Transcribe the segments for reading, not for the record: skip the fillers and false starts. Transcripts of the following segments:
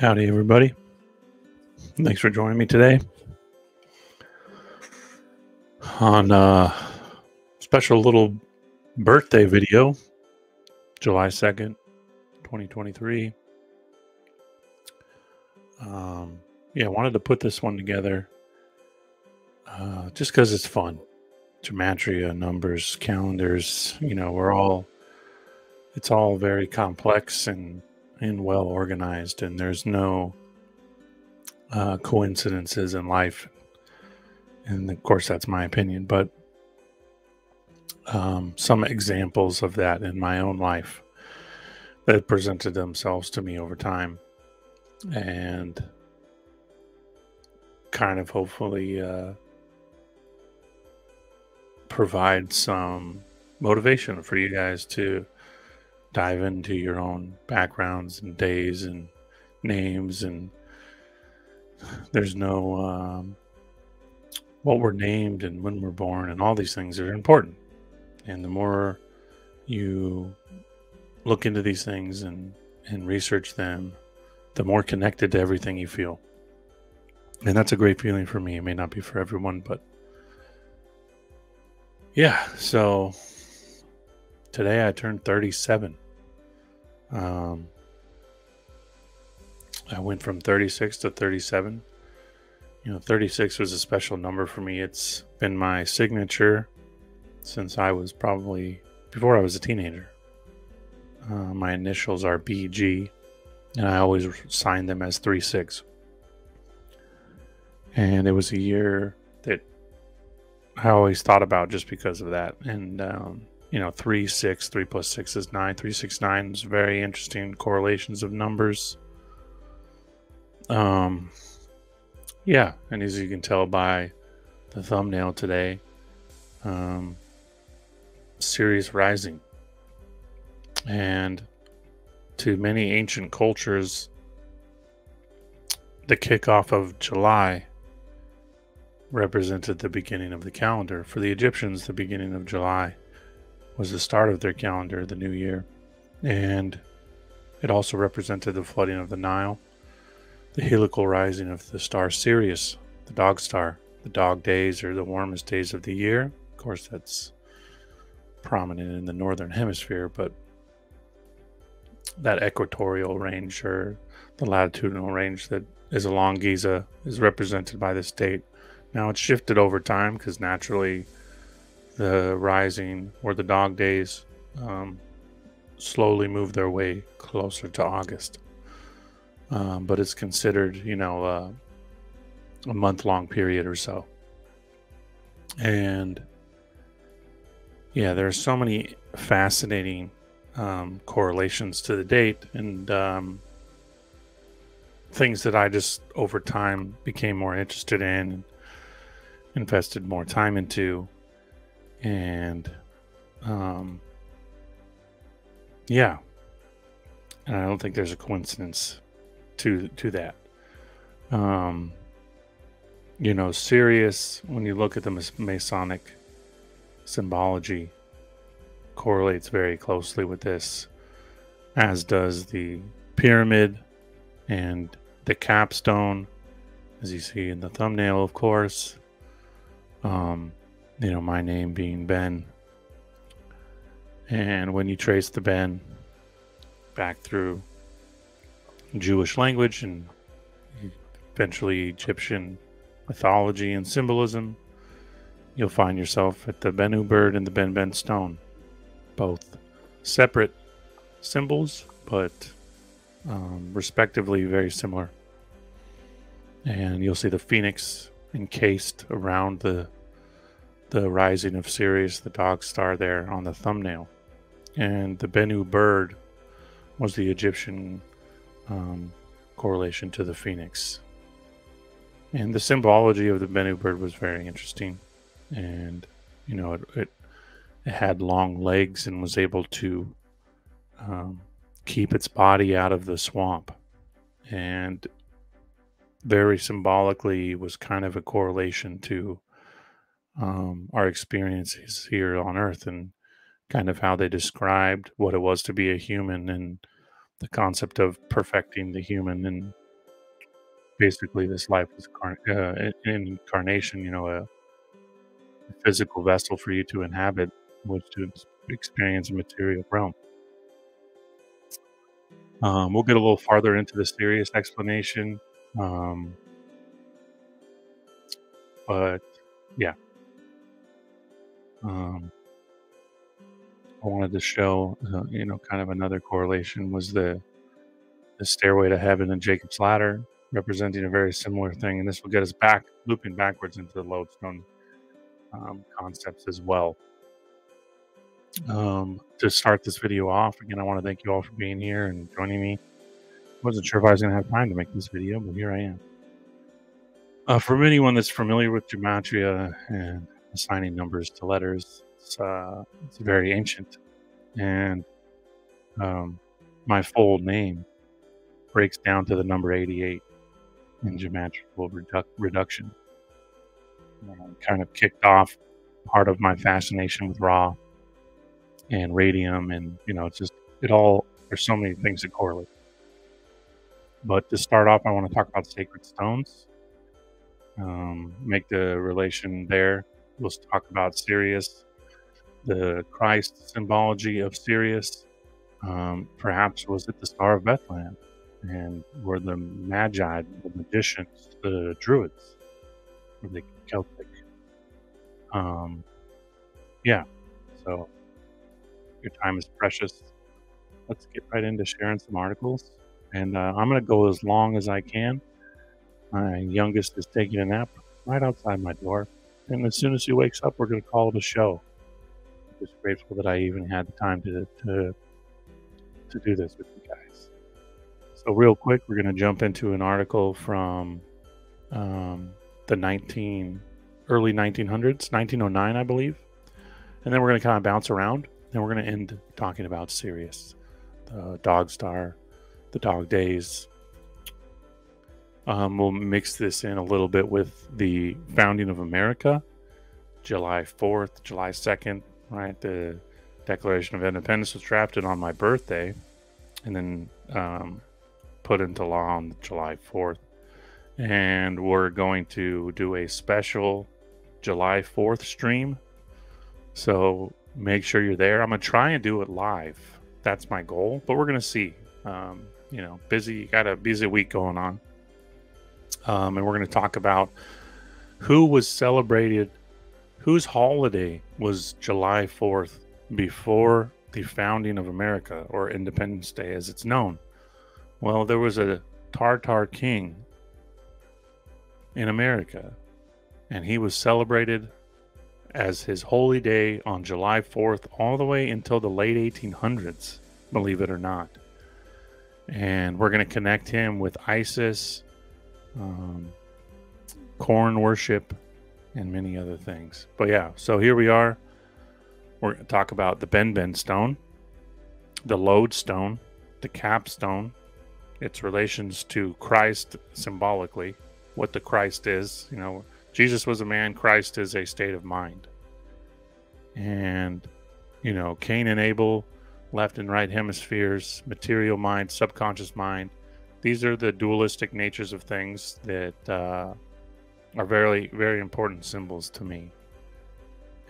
Howdy, everybody. Thanks for joining me today on a special little birthday video, July 2nd, 2023. I wanted to put this one together just because it's fun. Gematria, numbers, calendars, it's all very complex and well organized, and there's no coincidences in life. And of course, that's my opinion, but some examples of that in my own life that presented themselves to me over time, and kind of hopefully provide some motivation for you guys to dive into your own backgrounds and days and names. And there's no what we're named and when we're born, and all these things are important. And the more you look into these things and research them, the more connected to everything you feel. And that's a great feeling for me. It may not be for everyone, but yeah. So today I turned 37. I went from 36 to 37. 36 was a special number for me. It's been my signature since I was probably before I was a teenager. My initials are BG, and I always signed them as 36. And it was a year that I always thought about just because of that. And 3, 6, 3 plus 6 is 9. 3, 6, 9 is very interesting correlations of numbers. Yeah, and as you can tell by the thumbnail today, Sirius rising. And to many ancient cultures, the kickoff of July represented the beginning of the calendar. For the Egyptians, the beginning of July was the start of their calendar, the new year. And it also represented the flooding of the Nile, the helical rising of the star Sirius, the dog star. The dog days are the warmest days of the year. Of course, that's prominent in the northern hemisphere, but that equatorial range, or the latitudinal range that is along Giza, is represented by this date. Now it's shifted over time because naturally the rising, or the dog days, slowly move their way closer to August. But it's considered, a month-long period or so. And yeah, there are so many fascinating correlations to the date, and things that I just over time became more interested in and invested more time into. And yeah, and I don't think there's a coincidence to that. Sirius, when you look at the Masonic symbology, correlates very closely with this, as does the pyramid and the capstone, as you see in the thumbnail, of course. My name being Ben. And when you trace the Ben back through Jewish language and eventually Egyptian mythology and symbolism, you'll find yourself at the Bennu bird and the benben stone. Both separate symbols, but respectively very similar. And you'll see the phoenix encased around the rising of Sirius, the dog star, there on the thumbnail. And the Bennu bird was the Egyptian correlation to the phoenix. And the symbology of the Bennu bird was very interesting. And, it had long legs and was able to keep its body out of the swamp. And very symbolically was kind of a correlation to our experiences here on Earth, and kind of how they described what it was to be a human, and the concept of perfecting the human, and basically this life was an incarnation, a physical vessel for you to inhabit, which to experience a material realm. We'll get a little farther into the Sirius explanation, um, but yeah, um, I wanted to show, kind of another correlation was the stairway to heaven and Jacob's ladder, representing a very similar thing, and this will get us back looping backwards into the lodestone concepts as well. To start this video off, again, I want to thank you all for being here and joining me. Wasn't sure if I was going to have time to make this video, but here I am. For anyone that's familiar with gematria and assigning numbers to letters, it's very ancient, and my full name breaks down to the number 88 in geometrical reduction. Kind of kicked off part of my fascination with raw and radium, and it's just there's so many things that correlate. But to start off, I want to talk about sacred stones. Make the relation there. We'll talk about Sirius, the Christ symbology of Sirius. Perhaps was it the Star of Bethlehem, and were the Magi, the magicians, the Druids, were they Celtic? Yeah. So your time is precious. Let's get right into sharing some articles, and I'm going to go as long as I can. My youngest is taking a nap right outside my door, and as soon as he wakes up, we're going to call it a show. I'm just grateful that I even had the time to do this with you guys. So real quick, we're going to jump into an article from the early 1900s, 1909, I believe, and then we're going to kind of bounce around, and we're going to end talking about Sirius, the dog star, the dog days. We'll mix this in a little bit with the founding of America, July 4th, July 2nd, right? The Declaration of Independence was drafted on my birthday and then put into law on July 4th. And we're going to do a special July 4th stream. So make sure you're there. I'm going to try and do it live. That's my goal, but we're going to see. Got a busy week going on. And we're going to talk about who was celebrated, whose holiday was July 4th before the founding of America, or Independence Day as it's known. Well, there was a Tartar king in America, and he was celebrated as his holy day on July 4th all the way until the late 1800s, believe it or not. And we're going to connect him with ISIS, corn worship, and many other things. But yeah, so here we are. We're going to talk about the benben stone, the lodestone, the capstone, its relations to Christ symbolically, what the Christ is. Jesus was a man, Christ is a state of mind. And, Cain and Abel, left and right hemispheres, material mind, subconscious mind. These are the dualistic natures of things that are very, very important symbols to me.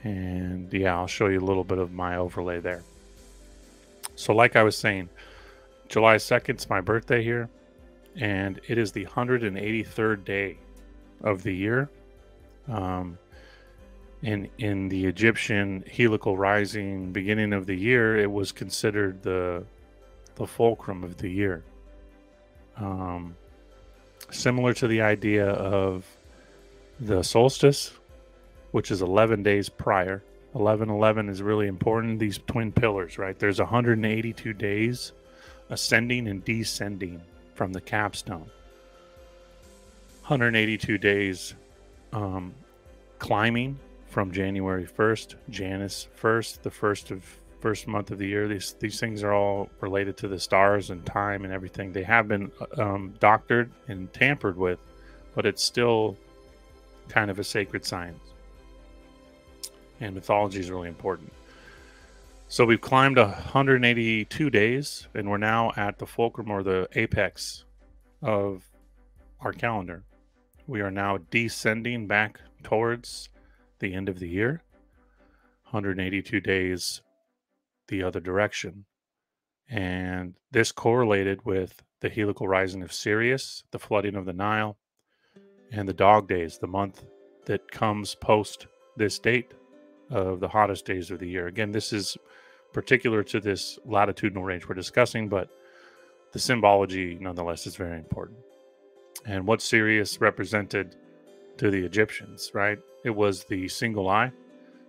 And yeah, I'll show you a little bit of my overlay there. So like I was saying, July 2nd is my birthday here, and it is the 183rd day of the year. In the Egyptian heliacal rising beginning of the year, it was considered the fulcrum of the year. Similar to the idea of the solstice, which is 11 days prior. 11/11 is really important. These twin pillars, right? There's 182 days ascending and descending from the capstone. 182 days climbing from January 1st, Janus 1st, the first month of the year. These things are all related to the stars and time and everything. They have been doctored and tampered with, but it's still kind of a sacred science. And mythology is really important. So we've climbed 182 days, and we're now at the fulcrum, or the apex, of our calendar. We are now descending back towards the end of the year, 182 days the other direction. And this correlated with the heliacal rising of Sirius, the flooding of the Nile, and the dog days, the month that comes post this date of the hottest days of the year. Again, this is particular to this latitudinal range we're discussing, but the symbology, nonetheless, is very important. And what Sirius represented to the Egyptians, right? It was the single eye.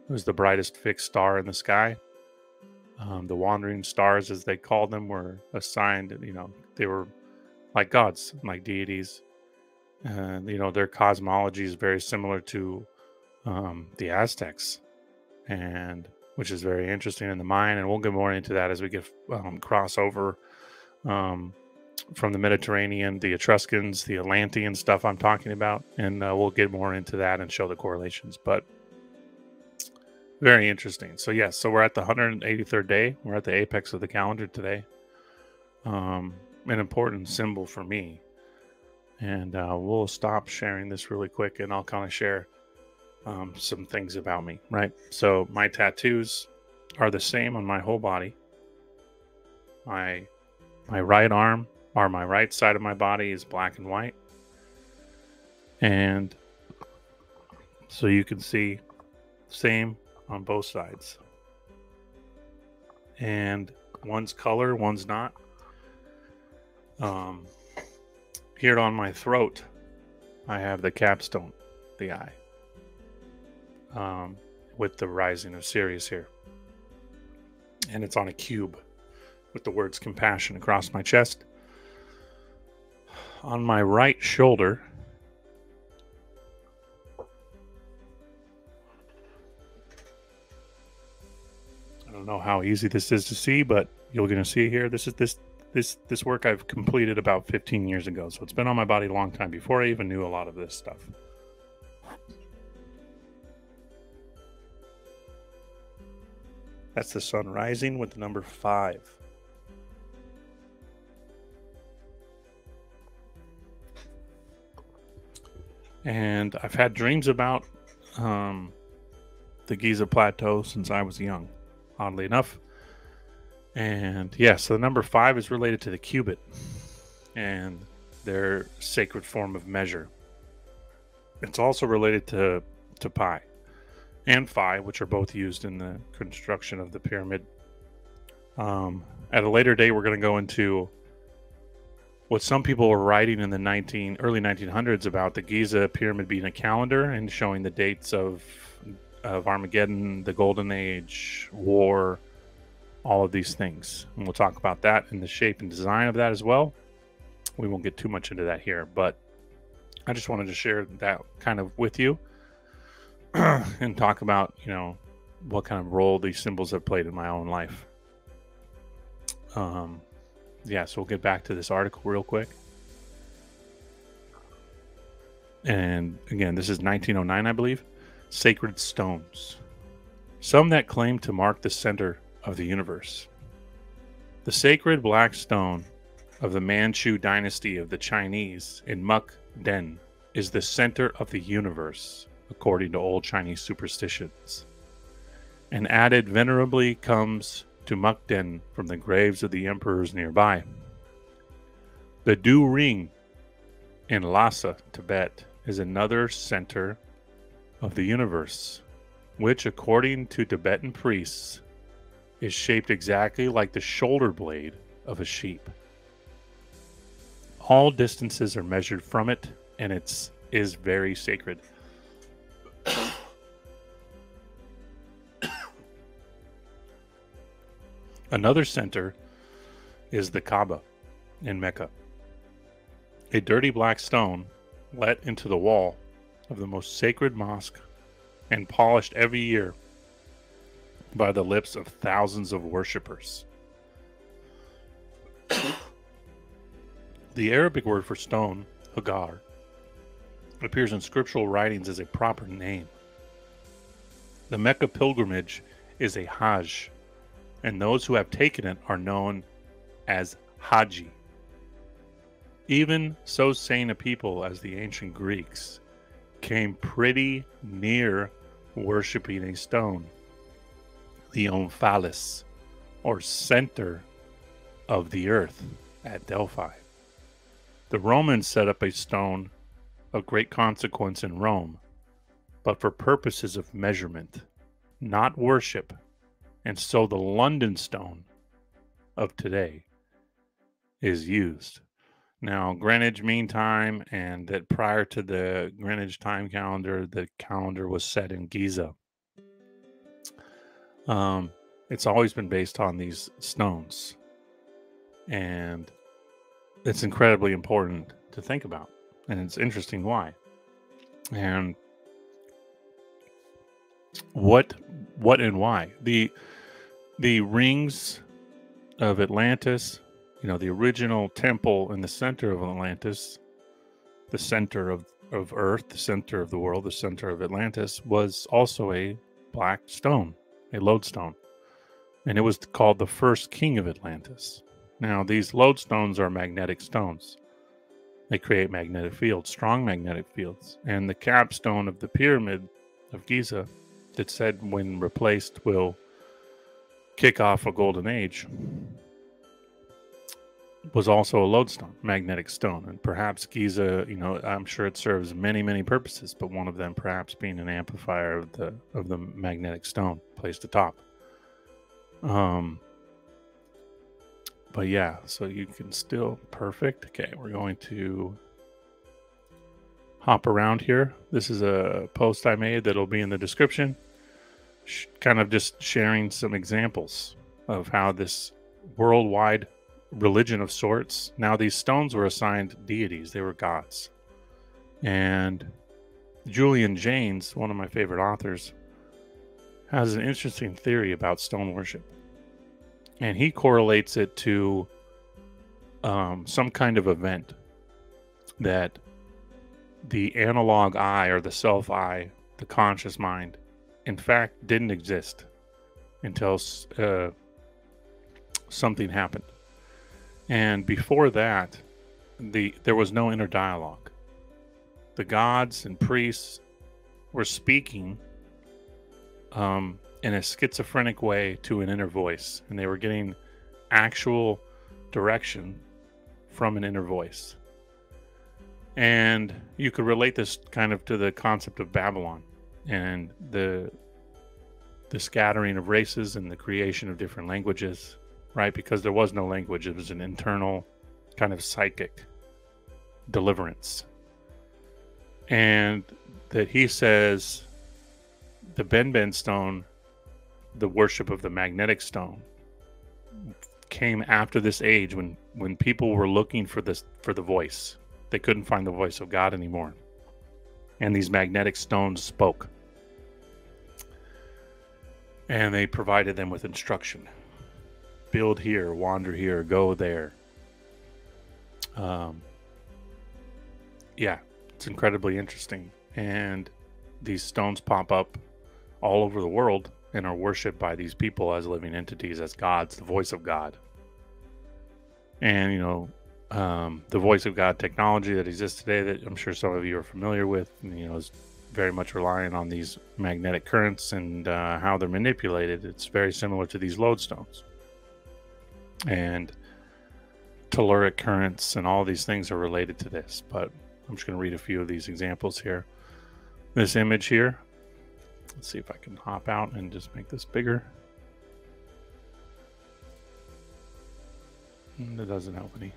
It was the brightest fixed star in the sky. The wandering stars, as they called them, were assigned, they were like gods, like deities. And, their cosmology is very similar to the Aztecs, and which is very interesting in the mind. And we'll get more into that as we get cross over from the Mediterranean, the Etruscans, the Atlantean stuff I'm talking about. And we'll get more into that and show the correlations. But very interesting. So, yes, so we're at the 183rd day. We're at the apex of the calendar today. An important symbol for me. And we'll stop sharing this really quick, and I'll kind of share some things about me, right? So my tattoos are the same on my whole body. My right arm, or my right side of my body, is black and white. And so you can see same on both sides. And one's color, one's not. Here on my throat, I have the capstone, the eye, with the rising of Sirius here. And it's on a cube with the words compassion across my chest. On my right shoulder, I don't know how easy this is to see, but you're going to see here. This work I've completed about 15 years ago. So it's been on my body a long time before I even knew a lot of this stuff. That's the sun rising with the number 5. And I've had dreams about the Giza Plateau since I was young, oddly enough. And yeah, so the number 5 is related to the cubit and their sacred form of measure. It's also related to pi and phi, which are both used in the construction of the pyramid. At a later date, we're going to go into what some people were writing in the early 1900s about the Giza pyramid being a calendar and showing the dates of Armageddon, the Golden Age, war, all of these things. And we'll talk about that and the shape and design of that as well. We won't get too much into that here, but I just wanted to share that kind of with you and talk about, what kind of role these symbols have played in my own life. Yeah, so we'll get back to this article real quick. And again, this is 1909, I believe. Sacred stones. Some that claim to mark the center of the universe. The sacred black stone of the Manchu dynasty of the Chinese in Mukden is the center of the universe, according to old Chinese superstitions. And added venerably comes to Mukden from the graves of the emperors nearby. The Du Ring in Lhasa, Tibet, is another center of the universe, which, according to Tibetan priests, is shaped exactly like the shoulder blade of a sheep. All distances are measured from it, and it is very sacred. Another center is the Kaaba in Mecca, a dirty black stone let into the wall of the most sacred mosque and polished every year by the lips of thousands of worshippers. The Arabic word for stone, hagar, appears in scriptural writings as a proper name. The Mecca pilgrimage is a hajj, and those who have taken it are known as haji. Even so sane a people as the ancient Greeks came pretty near worshiping a stone, the omphalos, or center of the earth at Delphi. The Romans set up a stone of great consequence in Rome, but for purposes of measurement, not worship, and so the London stone of today is used. Now, Greenwich Mean Time, and that prior to the Greenwich Time Calendar, the calendar was set in Giza. It's always been based on these stones, and it's incredibly important to think about, and it's interesting why. And what and why the rings of Atlantis, the original temple in the center of Atlantis, the center of Earth, the center of the world, the center of Atlantis, was also a black stone, a lodestone, and it was called the first king of Atlantis. Now, these lodestones are magnetic stones. They create magnetic fields, strong magnetic fields, and the capstone of the pyramid of Giza that said when replaced will kick off a golden age was also a lodestone, magnetic stone. And perhaps Giza, I'm sure it serves many, many purposes, but one of them perhaps being an amplifier of the magnetic stone placed atop. But yeah, so you can still, perfect. Okay, we're going to hop around here. This is a post I made that'll be in the description, kind of just sharing some examples of how this worldwide religion of sorts. Now, these stones were assigned deities, they were gods. And Julian Jaynes, one of my favorite authors, has an interesting theory about stone worship. And he correlates it to some kind of event that the analog eye, or the self eye, the conscious mind, in fact, didn't exist until something happened. And before that, there was no inner dialogue. The gods and priests were speaking in a schizophrenic way to an inner voice, and they were getting actual direction from an inner voice. And you could relate this kind of to the concept of Babylon and the scattering of races and the creation of different languages, right? Because there was no language. It was an internal kind of psychic deliverance. And that he says the benben stone, the worship of the magnetic stone, came after this age when people were looking for the voice. They couldn't find the voice of God anymore. And these magnetic stones spoke. And they provided them with instruction. Build here, wander here, go there. Yeah, it's incredibly interesting. And these stones pop up all over the world and are worshipped by these people as living entities, as gods, the voice of God. And, the voice of God technology that exists today, that I'm sure some of you are familiar with, is very much relying on these magnetic currents and how they're manipulated. It's very similar to these lodestones. And telluric currents and all these things are related to this. But I'm just going to read a few of these examples here. This image here. Let's see if I can hop out and just make this bigger. That doesn't help any.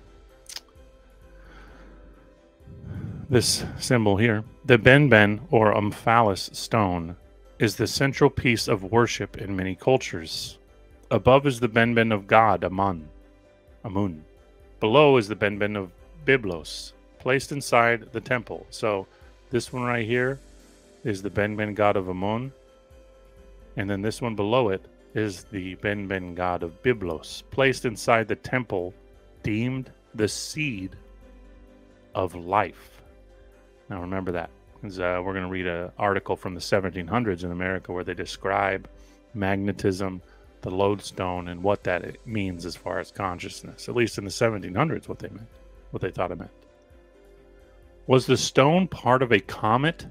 This symbol here, the benben or omphalos stone, is the central piece of worship in many cultures. Above is the benben of God, Amun. Below is the benben of Byblos, placed inside the temple. So this one right here is the benben god of Amun, and then this one below it is the benben god of Byblos, placed inside the temple, deemed the seed of life. Now remember that, because we're going to read an article from the 1700s in America where they describe magnetism, the lodestone, and what that means as far as consciousness. At least in the 1700s, what they thought it meant. Was the stone part of a comet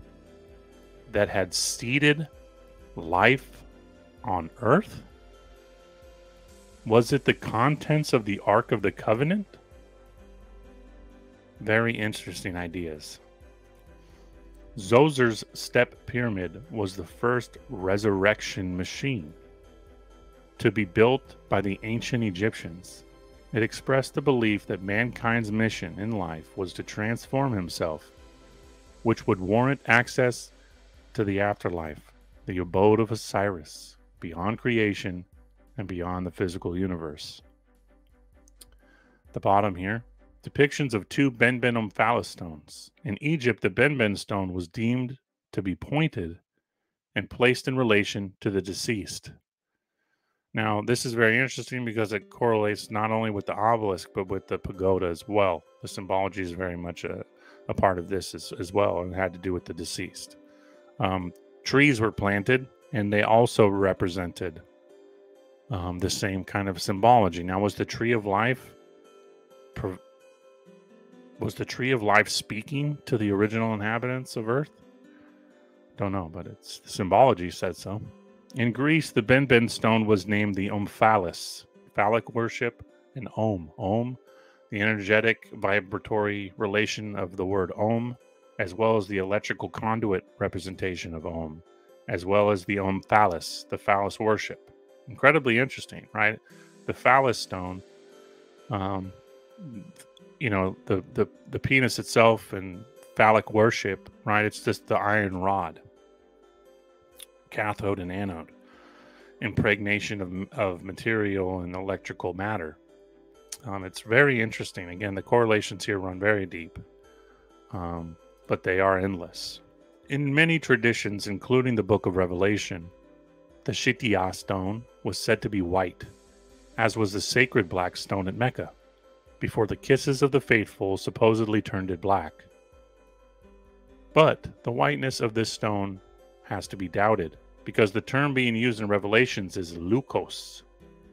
that had seeded life on Earth? Was it the contents of the Ark of the Covenant? Very interesting ideas. Zozer's step pyramid was the first resurrection machine to be built by the ancient Egyptians. It expressed the belief that mankind's mission in life was to transform himself, which would warrant access to the afterlife, the abode of Osiris, beyond creation and beyond the physical universe. The bottom here, depictions of two benben omphalos stones. In Egypt, the benben stone was deemed to be pointed and placed in relation to the deceased. Now, this is very interesting because it correlates not only with the obelisk, but with the pagoda as well. The symbology is very much a part of this as well, and it had to do with the deceased. Trees were planted, and they also represented the same kind of symbology. Now, was the tree of life speaking to the original inhabitants of Earth? Don't know, but it's the symbology said so. In Greece, the benben stone was named the omphalos, phallic worship, and Om, the energetic vibratory relation of the word Om, as well as the electrical conduit representation of Om, as well as the omphalos, the phallus worship. Incredibly interesting, right? The phallus stone, the penis itself and phallic worship, right? It's just the iron rod, cathode and anode, impregnation of material and electrical matter. It's very interesting. Again, the correlations here run very deep, but they are endless. In many traditions, including the Book of Revelation, the Shitya stone was said to be white, as was the sacred black stone at Mecca, before the kisses of the faithful supposedly turned it black. But the whiteness of this stone has to be doubted, because the term being used in Revelations is lukos,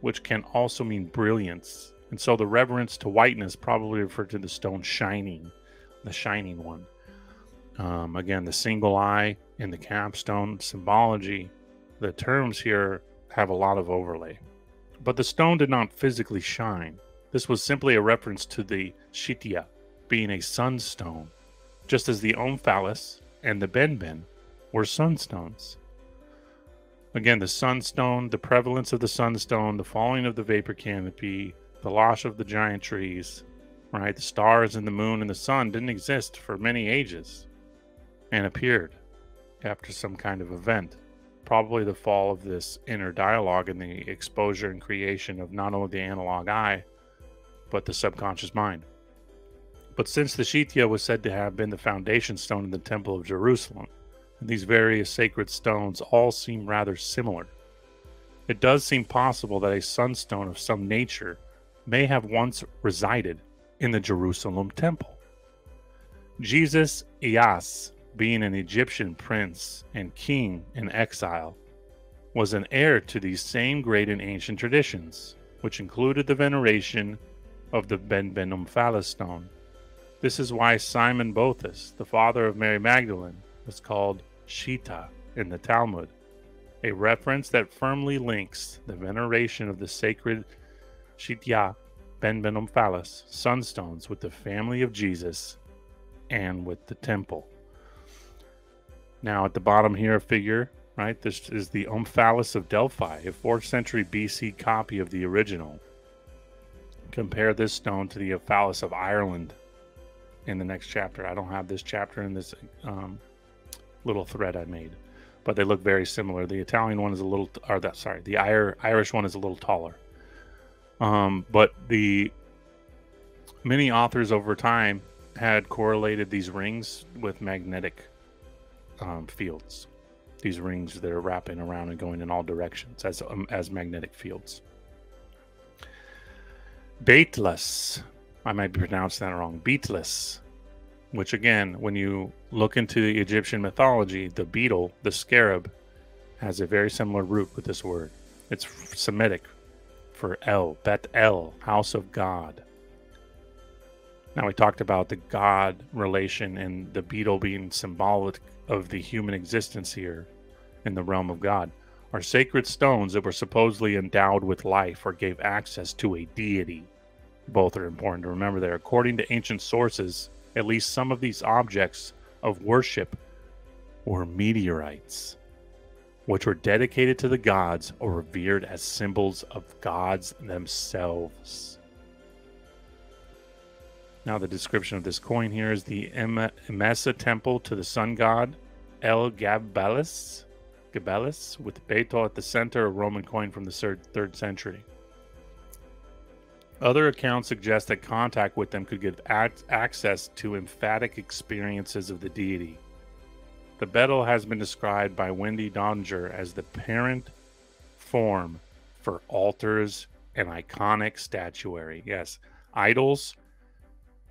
which can also mean brilliance, and so the reverence to whiteness probably referred to the stone shining, the shining one. Again, the single eye in the capstone symbology, the terms here have a lot of overlay. But the stone did not physically shine. This was simply a reference to the Shitya being a sunstone, just as the omphalos and the benben were sunstones. Again, the sunstone, the prevalence of the sunstone, the falling of the vapor canopy, the loss of the giant trees, right? The stars and the moon and the sun didn't exist for many ages and appeared after some kind of event. Probably the fall of this inner dialogue and the exposure and creation of not only the analog eye, but the subconscious mind. But since the Shitya was said to have been the foundation stone in the Temple of Jerusalem, and these various sacred stones all seem rather similar, it does seem possible that a sunstone of some nature may have once resided in the Jerusalem temple. Jesus Ias, being an Egyptian prince and king in exile, was an heir to these same great and ancient traditions, which included the veneration of the benben omphalos stone. This is why Simon Boethus, the father of Mary Magdalene, was called Shita in the Talmud, a reference that firmly links the veneration of the sacred Shitya benben omphalos sunstones with the family of Jesus and with the temple. Now at the bottom here, a figure, right? This is the omphalos of Delphi, a 4th century BC copy of the original. Compare this stone to the omphalos of Ireland in the next chapter. I don't have this chapter in this little thread I made, but they look very similar. The Italian one is a little, the Irish one is a little taller. But the many authors over time had correlated these rings with magnetic fields. These rings that are wrapping around and going in all directions as magnetic fields. Beatlas, I might be pronouncing that wrong. Beatlas, which again, when you look into the Egyptian mythology, the beetle, the scarab, has a very similar root with this word. It's Semitic for El, Bet El, house of God. Now, we talked about the God relation and the beetle being symbolic of the human existence here in the realm of God. Are sacred stones that were supposedly endowed with life or gave access to a deity. Both are important to remember there. According to ancient sources, at least some of these objects of worship were meteorites, which were dedicated to the gods or revered as symbols of gods themselves. Now, the description of this coin here is the Emesa temple to the sun god El Gabalis, with Beto at the center, a Roman coin from the 3rd century. Other accounts suggest that contact with them could give access to emphatic experiences of the deity. The beetle has been described by Wendy Doninger as the parent form for altars and iconic statuary. Yes, idol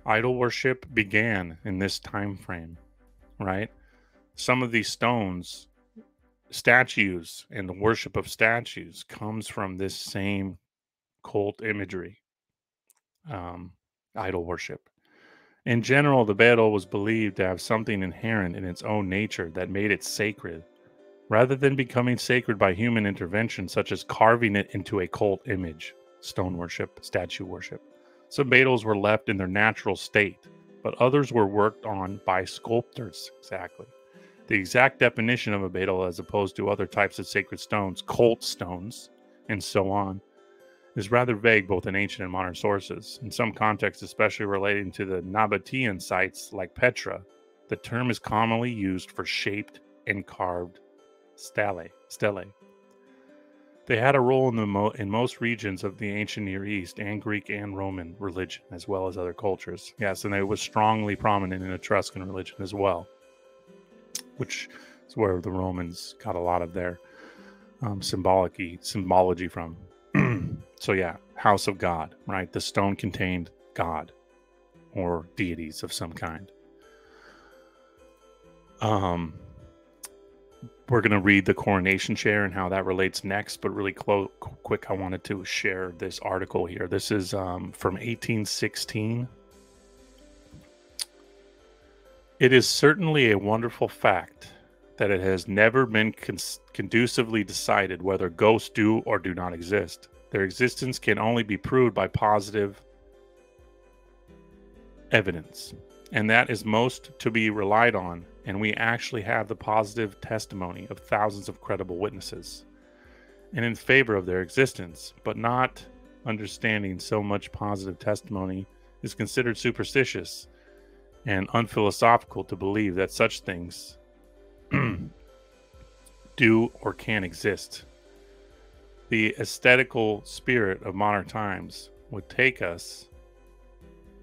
worship began in this time frame, right? Some of these stones, statues, and the worship of statues comes from this same cult imagery, idol worship. In general, the beetle was believed to have something inherent in its own nature that made it sacred, rather than becoming sacred by human intervention, such as carving it into a cult image, stone worship, statue worship. Some beetles were left in their natural state, but others were worked on by sculptors. Exactly. The exact definition of a beetle, as opposed to other types of sacred stones, cult stones, and so on, is rather vague both in ancient and modern sources. In some contexts, especially relating to the Nabatean sites like Petra, the term is commonly used for shaped and carved stelae. They had a role in most regions of the ancient Near East and Greek and Roman religion, as well as other cultures. Yes, and it was strongly prominent in Etruscan religion as well, which is where the Romans got a lot of their symbology from. So yeah, house of God, right? The stone contained God or deities of some kind. We're going to read the coronation chair and how that relates next, but really quick, I wanted to share this article here. This is from 1816. It is certainly a wonderful fact that it has never been conducively decided whether ghosts do or do not exist. Their existence can only be proved by positive evidence, and that is most to be relied on, and we actually have the positive testimony of thousands of credible witnesses and in favor of their existence, but not understanding so much positive testimony is considered superstitious and unphilosophical to believe that such things do or can exist. The aesthetical spirit of modern times would take us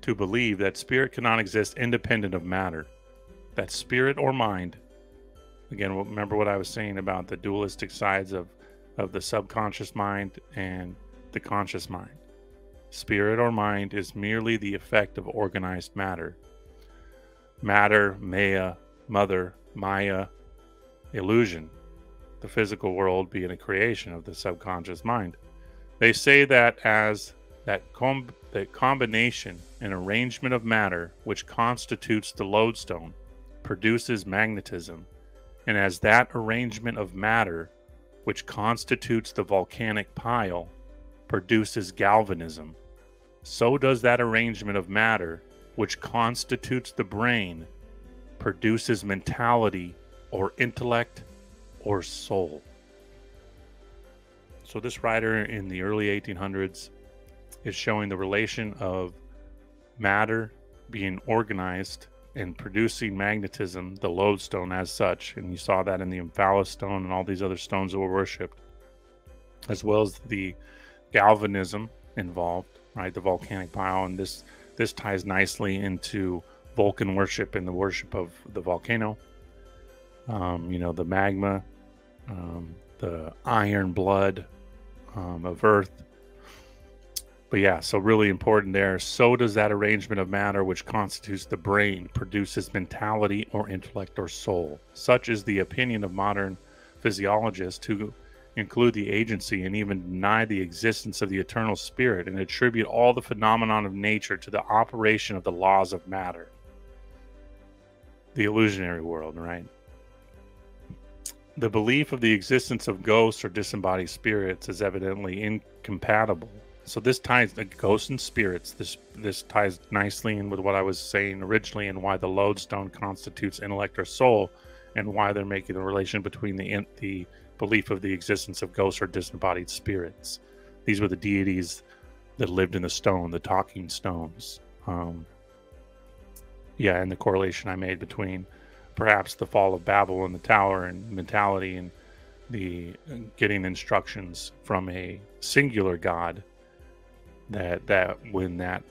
to believe that spirit cannot exist independent of matter, that spirit or mind, again, remember what I was saying about the dualistic sides of the subconscious mind and the conscious mind. Spirit or mind is merely the effect of organized matter. Matter, maya, mother, maya, illusion, the physical world being a creation of the subconscious mind. They say that as the combination and arrangement of matter which constitutes the lodestone produces magnetism, and as that arrangement of matter which constitutes the volcanic pile produces galvanism, so does that arrangement of matter which constitutes the brain produces mentality or intellect or soul. So this writer in the early 1800s is showing the relation of matter being organized and producing magnetism, the lodestone as such, and you saw that in the Omphalos stone and all these other stones that were worshipped, as well as the galvanism involved, right? The volcanic pile, and this ties nicely into Vulcan worship and the worship of the volcano. The magma, the iron blood of Earth. But yeah, so really important there. So does that arrangement of matter which constitutes the brain, produces mentality or intellect or soul. Such is the opinion of modern physiologists who include the agency, and even deny the existence of the eternal spirit, and attribute all the phenomenon of nature to the operation of the laws of matter. The illusionary world, right? The belief of the existence of ghosts or disembodied spirits is evidently incompatible. So this ties the ghosts and spirits. This ties nicely in with what I was saying originally, and why the lodestone constitutes intellect or soul, and why they're making the relation between the belief of the existence of ghosts or disembodied spirits. These were the deities that lived in the stone, the talking stones. Yeah, and the correlation I made between perhaps the fall of Babel and the tower and mentality, and the getting instructions from a singular God, that when that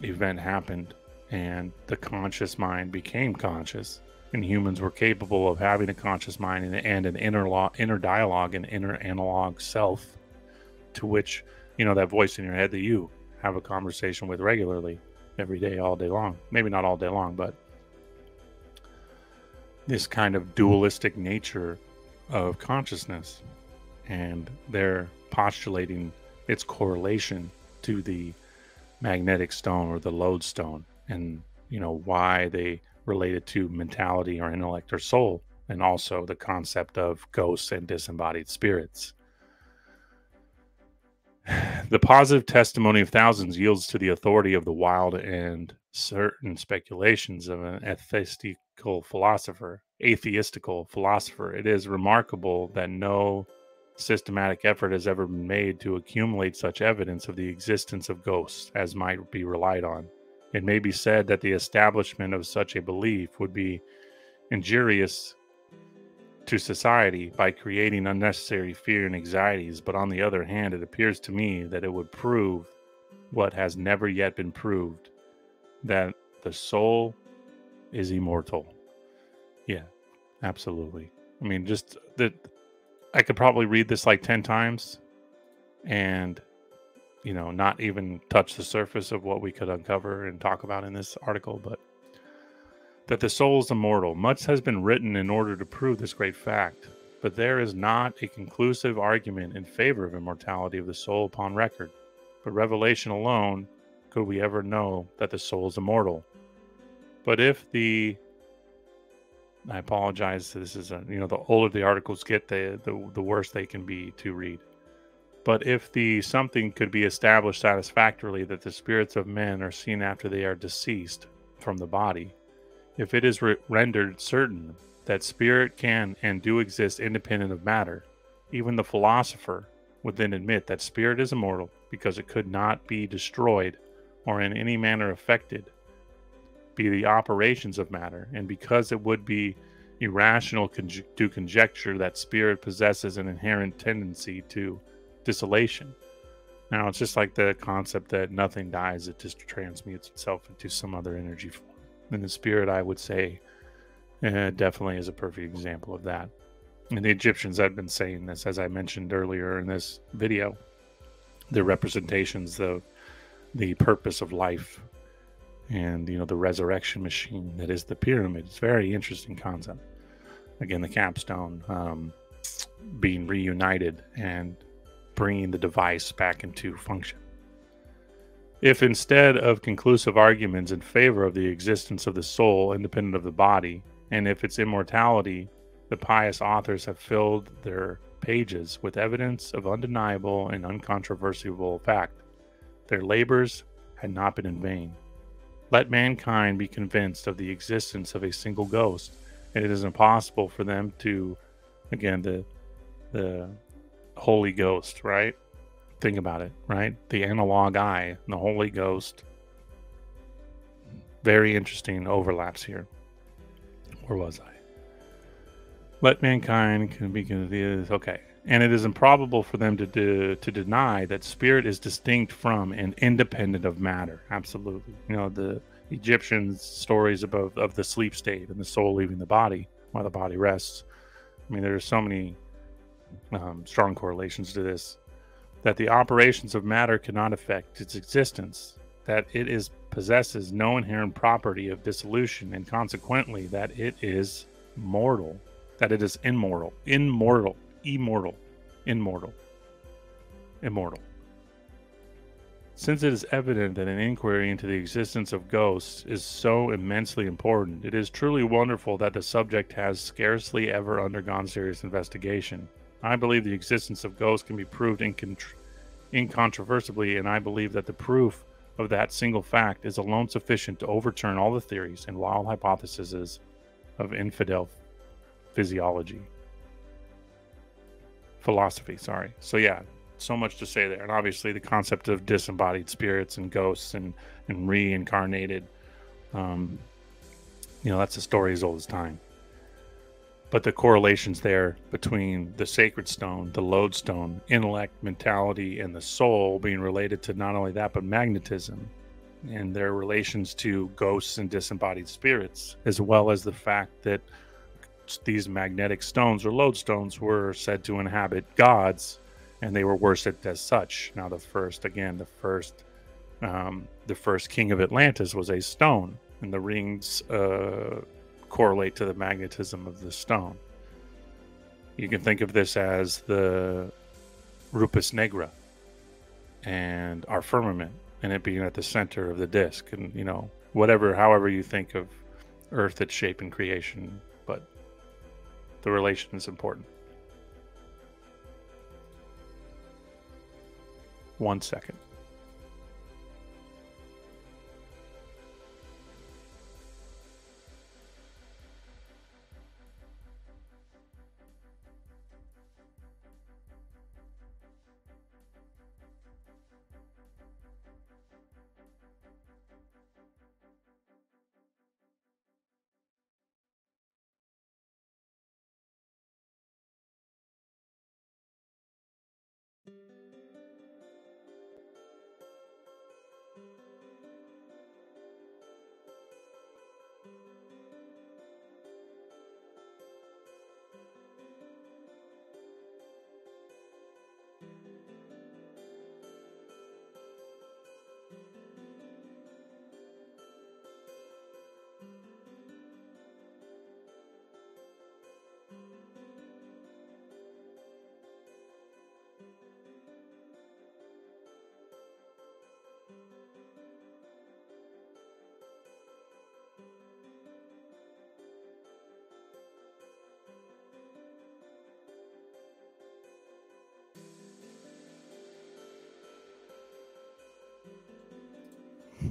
event happened and the conscious mind became conscious, and humans were capable of having a conscious mind and an inner dialogue and inner analog self, to which, that voice in your head that you have a conversation with regularly, every day, all day long. Maybe not all day long, but this kind of dualistic nature of consciousness, and they're postulating its correlation to the magnetic stone or the lodestone, and why they relate it to mentality or intellect or soul, and also the concept of ghosts and disembodied spirits. The positive testimony of thousands yields to the authority of the wild and certain speculations of an atheistical philosopher. It is remarkable that no systematic effort has ever been made to accumulate such evidence of the existence of ghosts as might be relied on. It may be said that the establishment of such a belief would be injurious to society by creating unnecessary fear and anxieties, but on the other hand, it appears to me that it would prove what has never yet been proved, that the soul is immortal. Yeah, absolutely. I mean, just that I could probably read this like 10 times and, not even touch the surface of what we could uncover and talk about in this article, but that the soul is immortal. Much has been written in order to prove this great fact, but there is not a conclusive argument in favor of immortality of the soul upon record. But revelation alone could we ever know that the soul is immortal. But if I apologize, this is the older the articles get, the worse they can be to read. But if the something could be established satisfactorily that the spirits of men are seen after they are deceased from the body, if it is rendered certain that spirit can and do exist independent of matter, even the philosopher would then admit that spirit is immortal because it could not be destroyed or in any manner affected by the operations of matter, and because it would be irrational to conjecture that spirit possesses an inherent tendency to dissolution. Now, it's just like the concept that nothing dies, it just transmutes itself into some other energy form. And the spirit, I would say, definitely is a perfect example of that. And the Egyptians had been saying this, as I mentioned earlier in this video. They're representations of the purpose of life, and the resurrection machine that is the pyramid. It's a very interesting concept. Again, the capstone being reunited and bringing the device back into function. If instead of conclusive arguments in favor of the existence of the soul independent of the body, and if its immortality, the pious authors have filled their pages with evidence of undeniable and uncontroversible fact, their labors had not been in vain. Let mankind be convinced of the existence of a single ghost, and it is impossible for them to, again, the Holy Ghost, right? Think about it, right? The analog eye, the Holy Ghost. Very interesting overlaps here. Where was I? Let mankind can be convinced. Okay. And it is improbable for them to deny that spirit is distinct from and independent of matter. Absolutely. The Egyptians' stories of the sleep state and the soul leaving the body while the body rests. I mean, there are so many strong correlations to this. That the operations of matter cannot affect its existence. That it possesses no inherent property of dissolution, and consequently that it is mortal. That it is immortal, immortal. Immortal. Since it is evident that an inquiry into the existence of ghosts is so immensely important, it is truly wonderful that the subject has scarcely ever undergone serious investigation. I believe the existence of ghosts can be proved incontrovertibly, and I believe that the proof of that single fact is alone sufficient to overturn all the theories and wild hypotheses of infidel philosophy. So yeah, so much to say there. And obviously the concept of disembodied spirits and ghosts and reincarnated, that's a story as old as time. But the correlations there between the sacred stone, the lodestone, intellect, mentality, and the soul being related to not only that, but magnetism and their relations to ghosts and disembodied spirits, as well as the fact that these magnetic stones or lodestones were said to inhabit gods, and they were worshipped as such. Now, the first king of Atlantis was a stone, and the rings correlate to the magnetism of the stone. You can think of this as the Rupus Negra and our firmament, and it being at the center of the disk, and however you think of Earth, its shape and creation, but the relation is important. 1 second.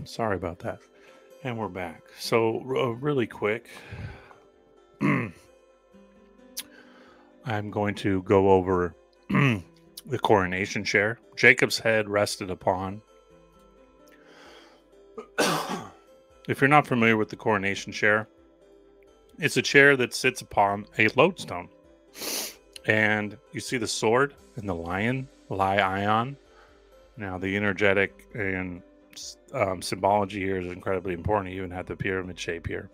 Sorry about that. And we're back. So, really quick, I'm going to go over the coronation chair Jacob's head rested upon. If you're not familiar with the coronation chair, it's a chair that sits upon a lodestone. And you see the sword and the lion, Ion. Now, the energetic and symbology here is incredibly important. You even have the pyramid shape here.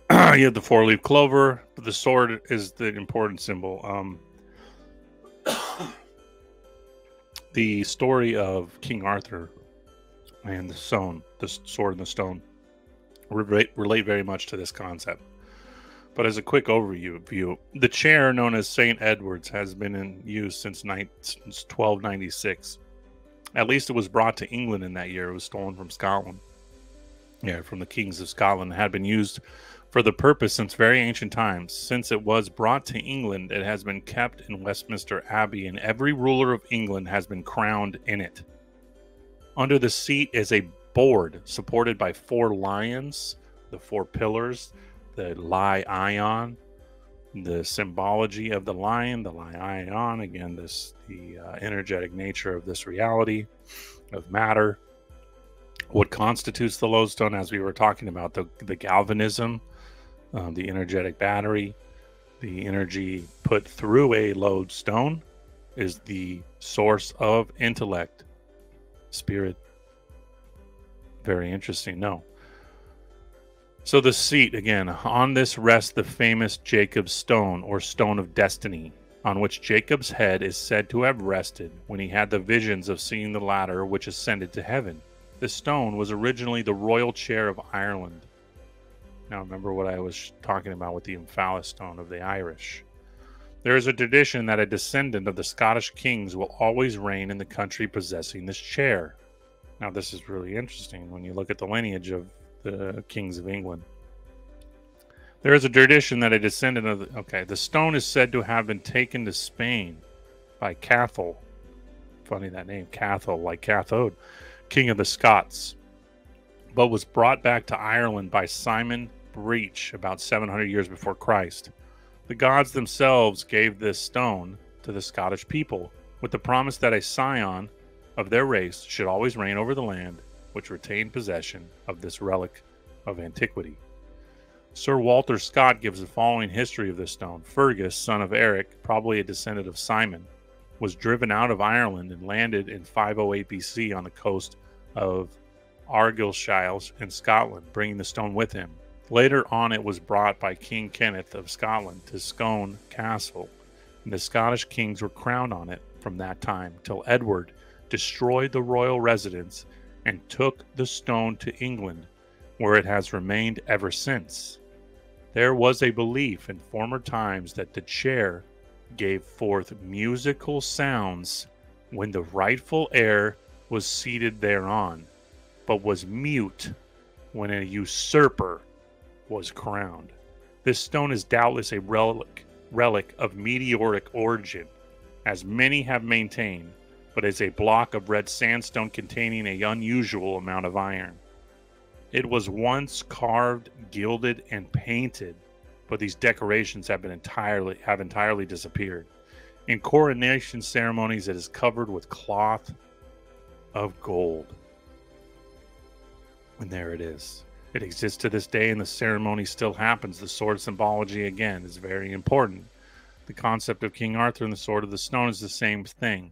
You have the 4-leaf clover, but the sword is the important symbol. The story of King Arthur and the sword and the stone, relate very much to this concept. But as a quick overview, the chair known as St. Edward's has been in use since 1296. At least it was brought to England in that year. It was stolen from Scotland. Yeah, from the kings of Scotland. It had been used for the purpose since very ancient times. Since it was brought to England, it has been kept in Westminster Abbey, and every ruler of England has been crowned in it. Under the seat is a board supported by 4 lions, the 4 pillars, the Ion, the symbology of the lion, the Ion, again, the energetic nature of this reality of matter. What constitutes the lodestone, as we were talking about, the galvanism, the energetic battery, the energy put through a lodestone is the source of intellect, spirit. Very interesting. No. So the seat, again, on this rests the famous Jacob's stone, or stone of destiny, on which Jacob's head is said to have rested when he had the visions of seeing the ladder which ascended to heaven. This stone was originally the royal chair of Ireland. Now remember what I was talking about with the Emphalis stone of the Irish. There is a tradition that a descendant of the Scottish kings will always reign in the country possessing this chair. Now, this is really interesting when you look at the lineage of the kings of England. There is a tradition that a descendant of the stone is said to have been taken to Spain by Cathal. Funny that name, Cathal, like cathode, king of the Scots, but was brought back to Ireland by Simon Breach about 700 years before Christ. The gods themselves gave this stone to the Scottish people with the promise that a scion of their race should always reign over the land, which retained possession of this relic of antiquity. Sir Walter Scott gives the following history of this stone. Fergus, son of Eric, probably a descendant of Simon, was driven out of Ireland and landed in 508 BC on the coast of Argyllshire in Scotland, bringing the stone with him. Later on, it was brought by King Kenneth of Scotland to Scone Castle, and the Scottish kings were crowned on it from that time till Edward destroyed the royal residence and took the stone to England, where it has remained ever since. There was a belief in former times that the chair gave forth musical sounds when the rightful heir was seated thereon, but was mute when a usurper was crowned. This stone is doubtless a relic of meteoric origin, as many have maintained, but is a block of red sandstone containing an unusual amount of iron. It was once carved, gilded, and painted, but these decorations have entirely disappeared. In coronation ceremonies, it is covered with cloth of gold. And there it is. It exists to this day, and the ceremony still happens. The sword symbology, again, is very important. The concept of King Arthur and the Sword of the Stone is the same thing.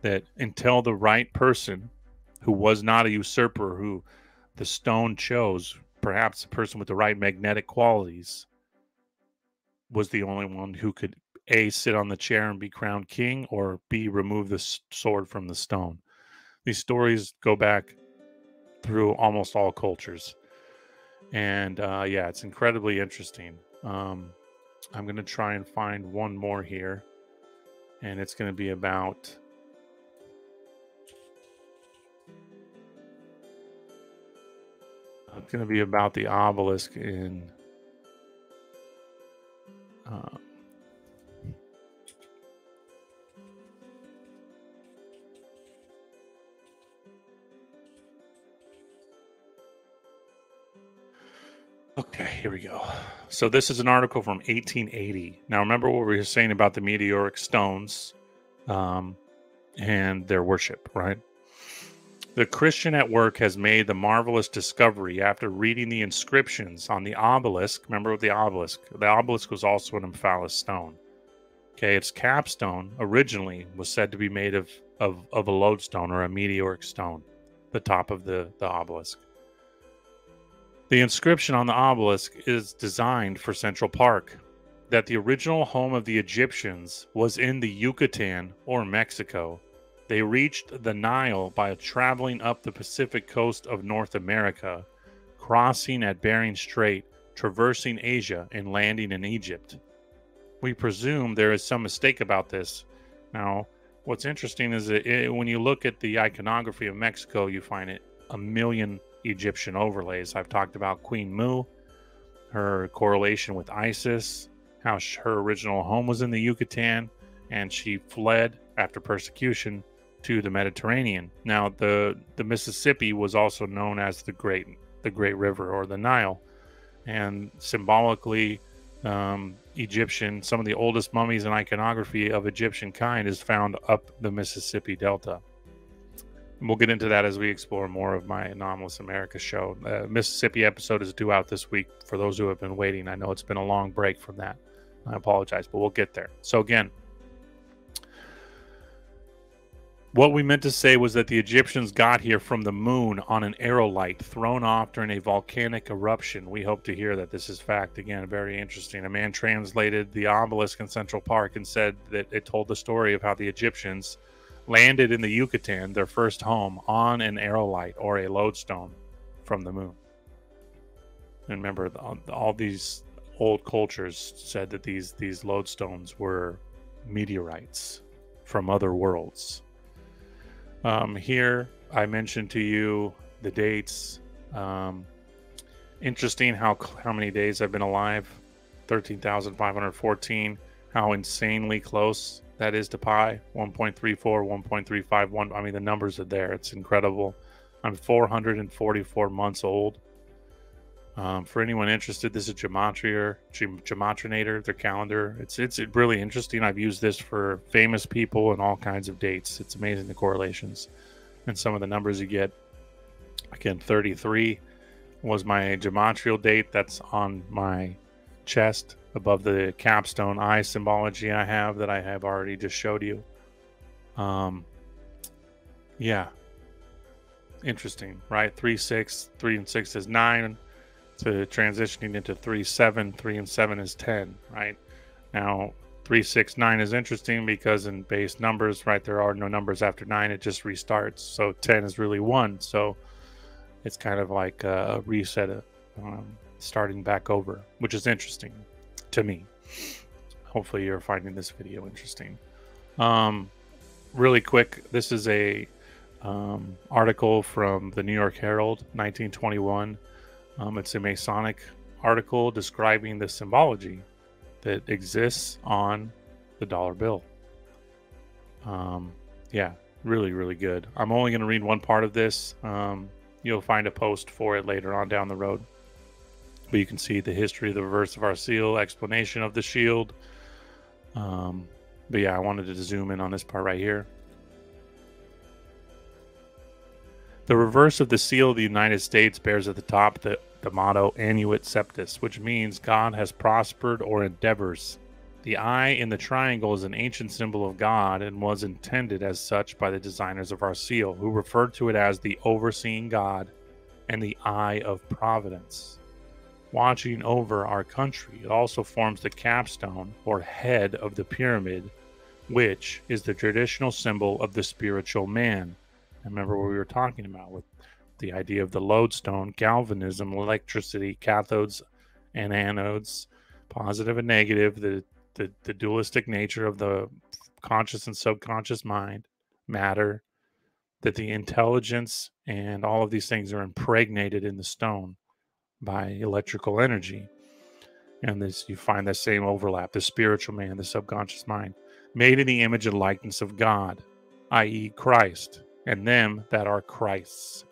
That until the right person, who was not a usurper, who the stone chose, perhaps a person with the right magnetic qualities, was the only one who could A, sit on the chair and be crowned king, or B, remove the sword from the stone. These stories go back through almost all cultures. And yeah, it's incredibly interesting. I'm going to try and find one more here. And it's going to be about... It's going to be about the obelisk in... Okay, here we go. So this is an article from 1880. Now, remember what we were saying about the meteoric stones and their worship, right? The Christian at work has made the marvelous discovery after reading the inscriptions on the obelisk. Remember the obelisk? The obelisk was also an Omphalos stone. Okay, its capstone originally was said to be made of a lodestone or a meteoric stone, the top of the obelisk. The inscription on the obelisk is designed for Central Park, that the original home of the Egyptians was in the Yucatan or Mexico. They reached the Nile by traveling up the Pacific coast of North America, crossing at Bering Strait, traversing Asia, and landing in Egypt. We presume there is some mistake about this. Now, what's interesting is that when you look at the iconography of Mexico, you find it a million Egyptian overlays. I've talked about Queen Mu, her correlation with Isis, how her original home was in the Yucatan, and she fled after persecution to the Mediterranean. Now, the Mississippi was also known as the Great River, or the Nile, and symbolically Egyptian. Some of the oldest mummies and iconography of Egyptian kind is found up the Mississippi Delta. And we'll get into that as we explore more of my Anomalous America show. Mississippi episode is due out this week for those who have been waiting. I know it's been a long break from that. I apologize, but we'll get there. So again, what we meant to say was that the Egyptians got here from the moon on an aerolite thrown off during a volcanic eruption. We hope to hear that this is fact. Again, very interesting. A man translated the obelisk in Central Park and said that it told the story of how the Egyptians landed in the Yucatan, their first home, on an aerolite or a lodestone from the moon. And remember, all these old cultures said that these lodestones were meteorites from other worlds. Here I mentioned to you the dates. Interesting how many days I've been alive. 13,514. How insanely close that is to pi. 1.34, 1.351. I mean, the numbers are there. It's incredible. I'm 444 months old. For anyone interested, this is Gematrinator, their calendar. It's really interesting. I've used this for famous people and all kinds of dates. It's amazing the correlations and some of the numbers you get. Again, 33 was my gematrial date. That's on my chest above the capstone eye symbology I have that I have already just showed you. Yeah, interesting, right? 3, 6, 3 and 6 is 9. To transitioning into 3, 7, 3 and 7 is 10, right? Now 3, 6, 9 is interesting because in base numbers, right, there are no numbers after 9. It just restarts. So 10 is really 1. So it's kind of like a reset, starting back over, which is interesting to me. Hopefully you're finding this video interesting. Really quick, this is a article from the New York Herald, 1921. It's a Masonic article describing the symbology that exists on the dollar bill. Yeah, really, really good. I'm only going to read one part of this. You'll find a post for it later on down the road. But you can see the history of the reverse of our seal, explanation of the shield. But yeah, I wanted to zoom in on this part right here. The reverse of the seal of the United States bears at the top the motto Annuit Septis, which means God has prospered or endeavors. The eye in the triangle is an ancient symbol of God and was intended as such by the designers of our seal, who referred to it as the overseeing God and the eye of providence. Watching over our country, it also forms the capstone or head of the pyramid, which is the traditional symbol of the spiritual man. Remember what we were talking about with the idea of the lodestone, galvanism, electricity, cathodes and anodes, positive and negative, the dualistic nature of the conscious and subconscious mind, matter, that the intelligence and all of these things are impregnated in the stone by electrical energy. And this, you find the same overlap, the spiritual man, the subconscious mind, made in the image and likeness of God, i.e. Christ, and them that are Christ's.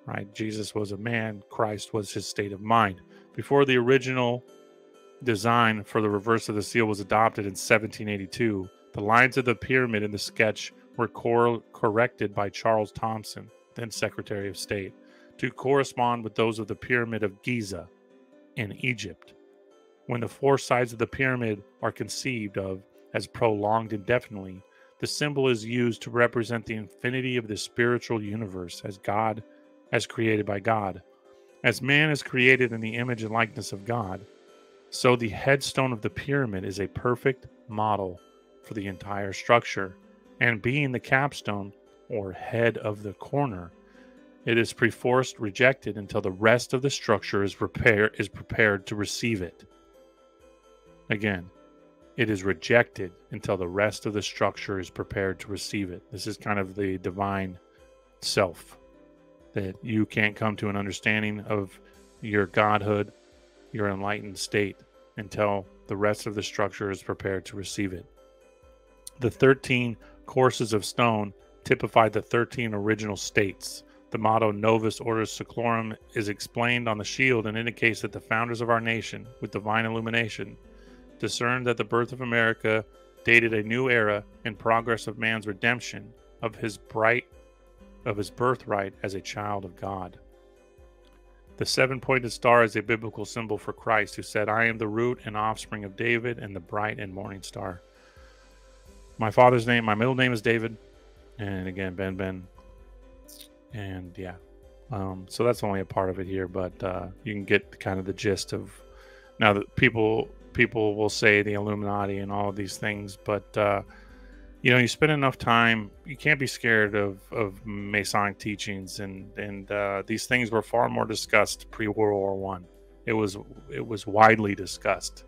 Right? Jesus was a man. Christ was his state of mind. Before the original design for the reverse of the seal was adopted in 1782, the lines of the pyramid in the sketch were corrected by Charles Thomson, then Secretary of State, to correspond with those of the Pyramid of Giza in Egypt. When the four sides of the pyramid are conceived of as prolonged indefinitely, the symbol is used to represent the infinity of the spiritual universe as created by God. As man is created in the image and likeness of God, so the headstone of the pyramid is a perfect model for the entire structure, and being the capstone or head of the corner, it is perforce rejected until the rest of the structure is prepared to receive it. Again, it is rejected until the rest of the structure is prepared to receive it. This is kind of the divine self, that you can't come to an understanding of your godhood, your enlightened state, until the rest of the structure is prepared to receive it. The 13 courses of stone typify the 13 original states. The motto Novus Ordo Seclorum is explained on the shield and indicates that the founders of our nation, with divine illumination, discerned that the birth of America dated a new era in progress of man's redemption of his birthright as a child of God. The seven-pointed star is a biblical symbol for Christ, who said, "I am the root and offspring of David and the bright and morning star." My father's name, my middle name is David, and again, benben. And yeah, so that's only a part of it here, but you can get kind of the gist of, now that people will say the Illuminati and all of these things, but you spend enough time, you can't be scared of Masonic teachings, and these things were far more discussed pre-World War I. It was widely discussed.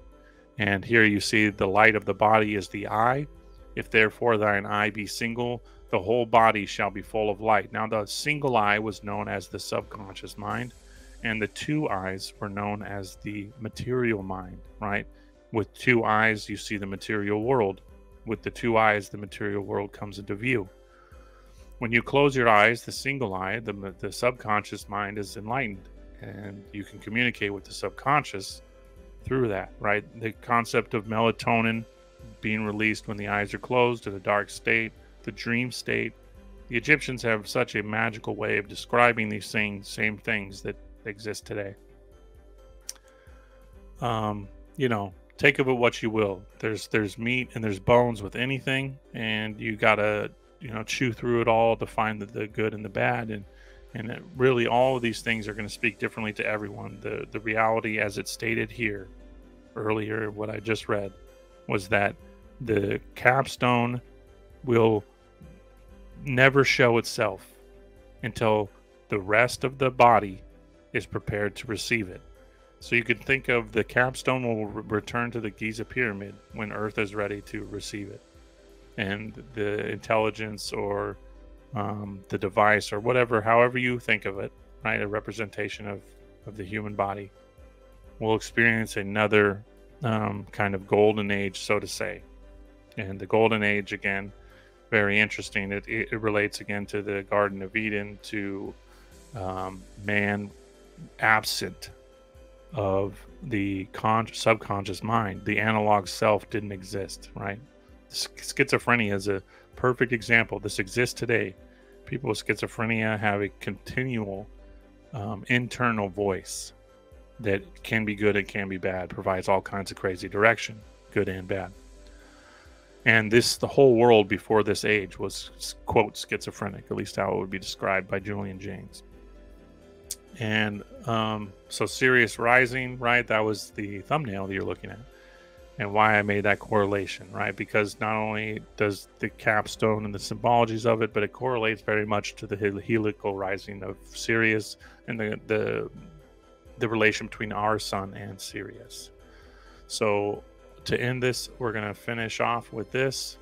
And here you see the light of the body is the eye. If therefore thine eye be single, the whole body shall be full of light. Now the single eye was known as the subconscious mind, and the two eyes were known as the material mind, right? With two eyes, you see the material world. With the two eyes, the material world comes into view. When you close your eyes, the single eye, the subconscious mind is enlightened, and you can communicate with the subconscious through that, right? The concept of melatonin being released when the eyes are closed in a dark state, the dream state. The Egyptians have such a magical way of describing these things, same things that exist today. You know, take of it what you will. There's meat and there's bones with anything, and you gotta, you know, chew through it all to find the good and the bad, and really all of these things are going to speak differently to everyone. The reality, as it's stated here earlier, what I just read, was that the capstone will never show itself until the rest of the body is prepared to receive it. So you can think of the capstone will return to the Giza pyramid when Earth is ready to receive it. And the intelligence or the device or whatever, however you think of it, right, a representation of the human body, will experience another kind of golden age, so to say. And the golden age, again, very interesting. It relates again to the Garden of Eden, to man absent of the subconscious mind. The analog self didn't exist, right? Schizophrenia is a perfect example. This exists today. People with schizophrenia have a continual internal voice that can be good and can be bad, provides all kinds of crazy direction, good and bad. And the whole world before this age was, quote, schizophrenic, at least how it would be described by Julian Jaynes. And so Sirius rising, right? That was the thumbnail that you're looking at, and why I made that correlation, right? Because not only does the capstone and the symbologies of it, but it correlates very much to the helical rising of Sirius and the relation between our sun and Sirius. So to end this, we're going to finish off with this.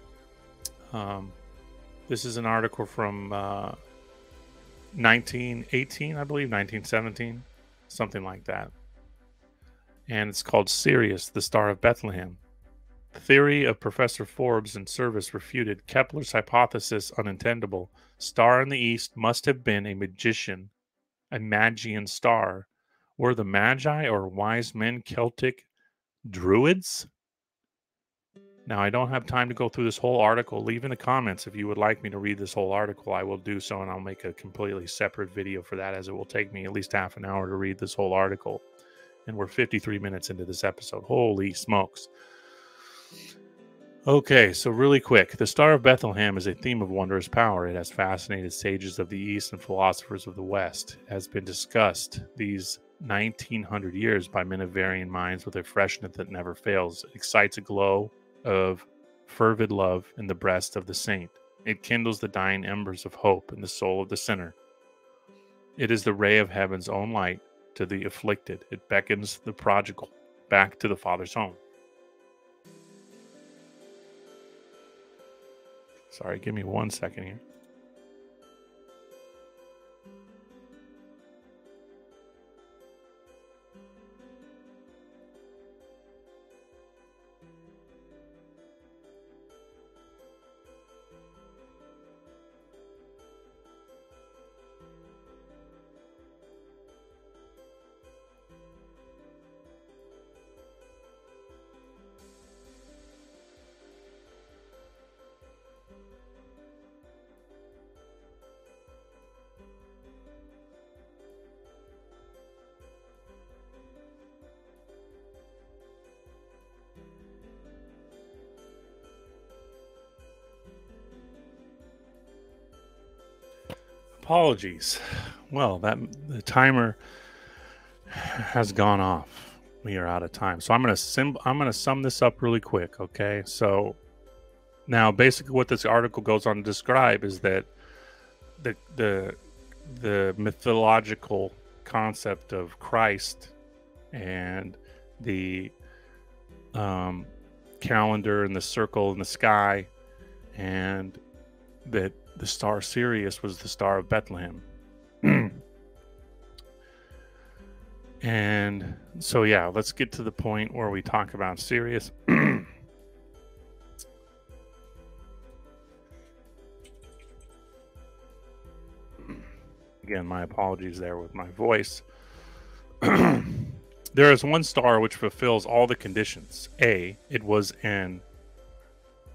This is an article from 1918, I believe, 1917, something like that. And it's called Sirius, the Star of Bethlehem. The theory of Professor Forbes and Service refuted Kepler's hypothesis unintendable. Star in the east must have been a magician, a Magian star. Were the Magi or wise men Celtic druids? Now, I don't have time to go through this whole article. Leave in the comments if you would like me to read this whole article. I will do so, and I'll make a completely separate video for that, as it will take me at least half an hour to read this whole article. And we're 53 minutes into this episode. Holy smokes. Okay, so really quick. The Star of Bethlehem is a theme of wondrous power. It has fascinated sages of the East and philosophers of the West. It has been discussed these 1900 years by men of varying minds with a freshness that never fails. It excites a glow of fervid love in the breast of the saint. It kindles the dying embers of hope in the soul of the sinner. It is the ray of heaven's own light to the afflicted. It beckons the prodigal back to the Father's home. Sorry, give me 1 second here. Apologies. Well, the timer has gone off. We are out of time. So I'm going to sum this up really quick, okay? So now basically what this article goes on to describe is that the mythological concept of Christ and the calendar and the circle in the sky, and that the star Sirius was the star of Bethlehem. And so, yeah, let's get to the point where we talk about Sirius. Again, my apologies there with my voice. There is one star which fulfills all the conditions. A, it was in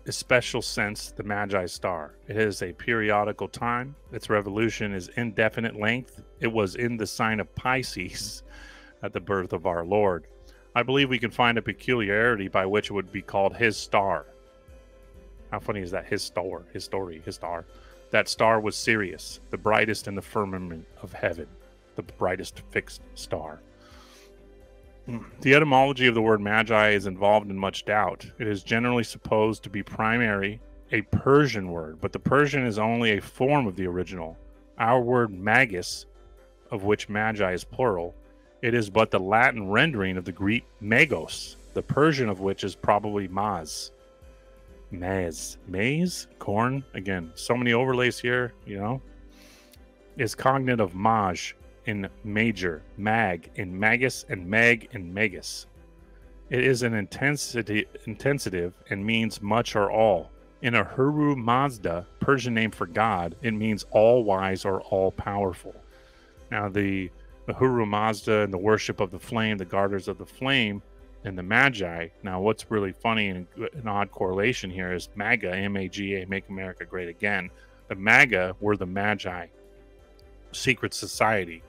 a special sense the Magi star. It is a periodical time. Its revolution is indefinite length. It was in the sign of Pisces at the birth of our Lord. I believe we can find a peculiarity by which it would be called his star. How funny is that? His star, his story, his star. That star was Sirius, the brightest in the firmament of heaven, the brightest fixed star. The etymology of the word magi is involved in much doubt. It is generally supposed to be primary a Persian word, but the Persian is only a form of the original. Our word magus, of which magi is plural, it is but the Latin rendering of the Greek magos, the Persian of which is probably maz. Maize, corn. Again, so many overlays here, is cognate of maj in major, mag in magus, and meg in magus. It is an intensitive and means much or all. In Ahura Mazda, Persian name for God, it means all wise or all powerful. Now, the Ahura Mazda and the worship of the flame, the garters of the flame, and the Magi. Now, what's really funny and an odd correlation here is MAGA, M-A-G-A, Make America Great Again. The MAGA were the Magi, secret society.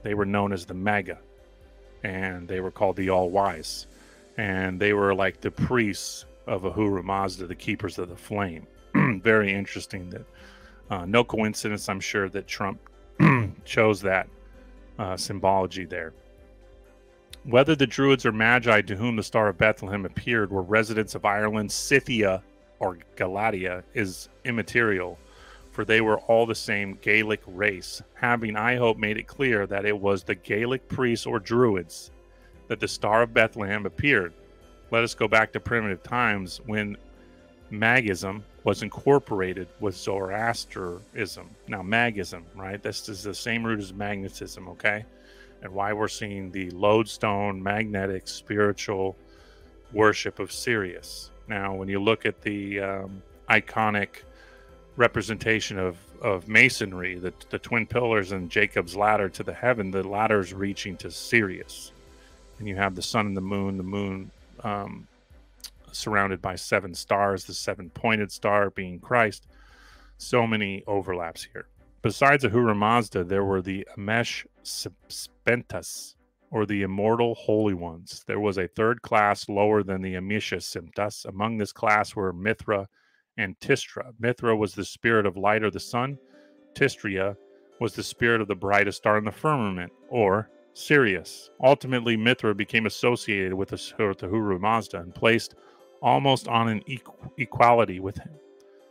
They were known as the MAGA, and they were called the All-Wise. And they were like the priests of Ahura Mazda, the keepers of the flame. Very interesting that, no coincidence, I'm sure, that Trump chose that symbology there. Whether the Druids or Magi to whom the Star of Bethlehem appeared were residents of Ireland, Scythia, or Galatia is immaterial, for they were all the same Gaelic race, having, I hope, made it clear that it was the Gaelic priests or Druids that the Star of Bethlehem appeared. Let us go back to primitive times when Magism was incorporated with Zoroastrianism. Now, Magism, right? This is the same root as magnetism, okay? And why we're seeing the lodestone, magnetic, spiritual worship of Sirius. Now, when you look at the iconic representation of masonry, the twin pillars and Jacob's ladder to the heaven, the ladder is reaching to Sirius. And you have the sun and the moon surrounded by 7 stars, the 7-pointed star being Christ. So many overlaps here. Besides Ahura Mazda, there were the Amesh Spentas, or the Immortal Holy Ones. There was a third class lower than the Amisha Simtas. Among this class were Mithra and Tistra. Mithra was the spirit of light or the sun. Tistria was the spirit of the brightest star in the firmament, or Sirius. Ultimately, Mithra became associated with Ahura Mazda and placed almost on an equality with him.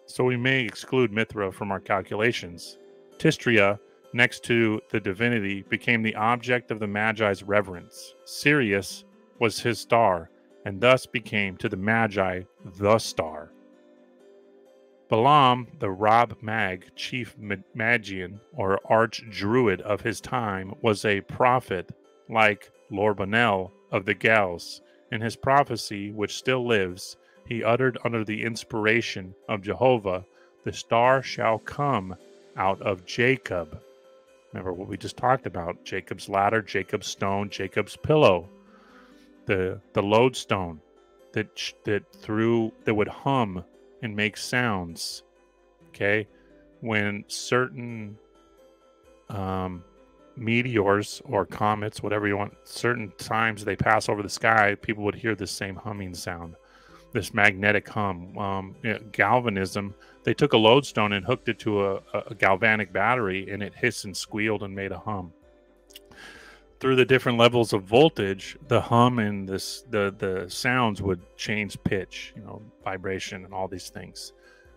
So we may exclude Mithra from our calculations. Tistria, next to the divinity, became the object of the Magi's reverence. Sirius was his star, and thus became to the Magi the star. Balaam, the Rab Mag, chief Magian or arch-druid of his time, was a prophet like Lorbanel of the Gals. In his prophecy, which still lives, he uttered under the inspiration of Jehovah, "The star shall come out of Jacob." Remember what we just talked about: Jacob's ladder, Jacob's stone, Jacob's pillow, the lodestone that would hum and make sounds. Okay, when certain meteors or comets, whatever you want, certain times they pass over the sky, people would hear this same humming sound, this magnetic hum. Galvanism, they took a lodestone and hooked it to a galvanic battery, and it hissed and squealed and made a hum. Through the different levels of voltage, the hum and the sounds would change pitch, vibration, and all these things.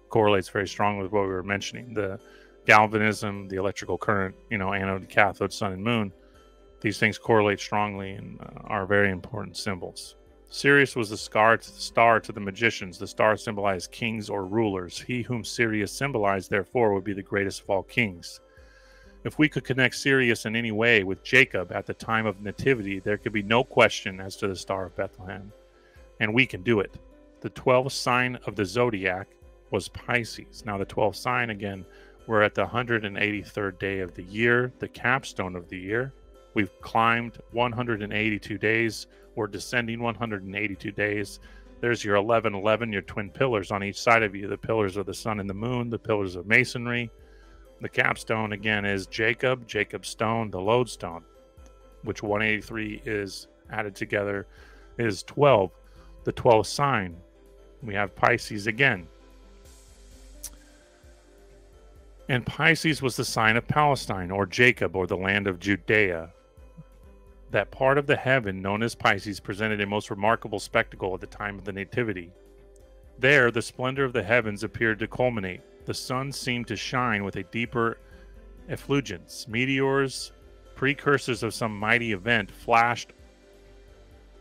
Correlates very strongly with what we were mentioning: the galvanism, the electrical current, anode, cathode, sun, and moon. These things correlate strongly and are very important symbols. Sirius was the star to the magicians. The star symbolized kings or rulers. He whom Sirius symbolized, therefore, would be the greatest of all kings. If we could connect Sirius in any way with Jacob at the time of nativity, there could be no question as to the Star of Bethlehem. And we can do it. The 12th sign of the zodiac was Pisces. Now, the 12th sign, again, we're at the 183rd day of the year, the capstone of the year. We've climbed 182 days. We're descending 182 days. There's your 1111, your twin pillars on each side of you, the pillars of the sun and the moon, the pillars of masonry. The capstone, again, is Jacob, Jacob's stone, the lodestone, which 183 is added together, is 12, the 12th sign. We have Pisces again. And Pisces was the sign of Palestine, or Jacob, or the land of Judea. That part of the heaven known as Pisces presented a most remarkable spectacle at the time of the Nativity. There, the splendor of the heavens appeared to culminate. The sun seemed to shine with a deeper effulgence. Meteors, precursors of some mighty event, flashed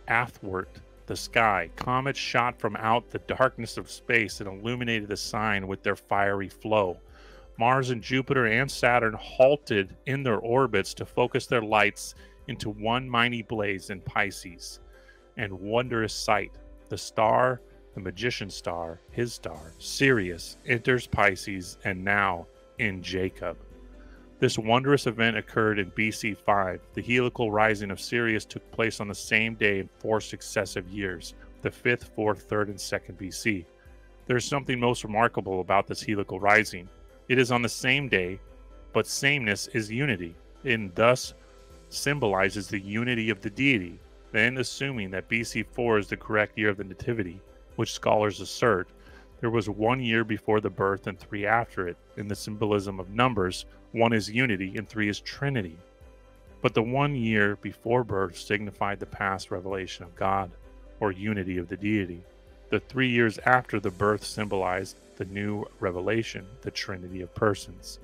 athwart the sky. Comets shot from out the darkness of space and illuminated the sign with their fiery flow. Mars and Jupiter and Saturn halted in their orbits to focus their lights into one mighty blaze in Pisces. And wondrous sight, the star, the magician star, his star, Sirius, enters Pisces and now in Jacob. This wondrous event occurred in BC 5. The helical rising of Sirius took place on the same day in 4 successive years, the 5th, 4th, 3rd, and 2nd BC. There is something most remarkable about this helical rising. It is on the same day, but sameness is unity, and thus symbolizes the unity of the deity. Then, assuming that BC 4 is the correct year of the Nativity, which scholars assert, there was 1 year before the birth and 3 after it. In the symbolism of numbers, 1 is unity and 3 is trinity. But the 1 year before birth signified the past revelation of God, or unity of the deity. The 3 years after the birth symbolized the new revelation, the trinity of persons.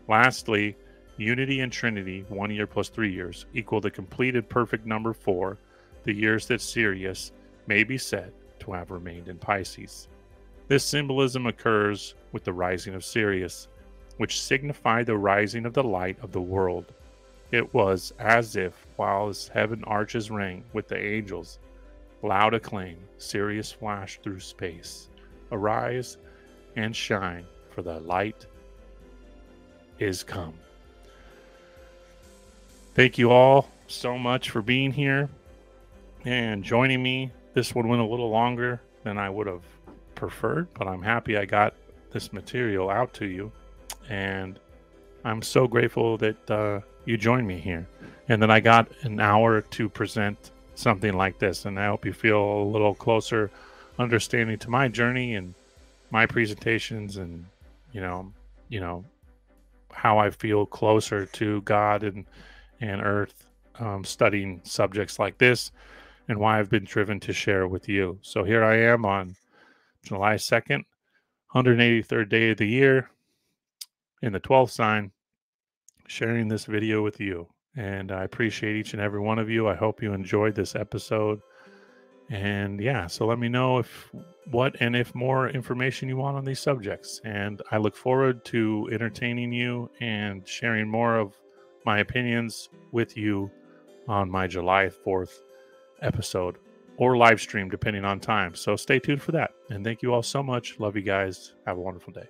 Lastly, unity and trinity, 1 year plus 3 years, equal the completed perfect number 4, the years that Sirius may be said to have remained in Pisces. This symbolism occurs with the rising of Sirius, which signified the rising of the light of the world. It was as if, while his heaven arches rang with the angels' loud acclaim, Sirius flashed through space. Arise and shine, for the light is come. Thank you all so much for being here and joining me. This one went a little longer than I would have preferred, but I'm happy I got this material out to you, and I'm so grateful that you joined me here and that I got an hour to present something like this, and I hope you feel a little closer understanding to my journey and my presentations, and you know how I feel closer to God and earth, studying subjects like this, and why I've been driven to share with you. So here I am on July 2nd, 183rd day of the year, in the 12th sign, sharing this video with you. And I appreciate each and every one of you. I hope you enjoyed this episode. And yeah, so let me know if more information you want on these subjects. And I look forward to entertaining you and sharing more of my opinions with you on my July 4th episode or live stream, depending on time. So stay tuned for that. And thank you all so much. Love you guys. Have a wonderful day.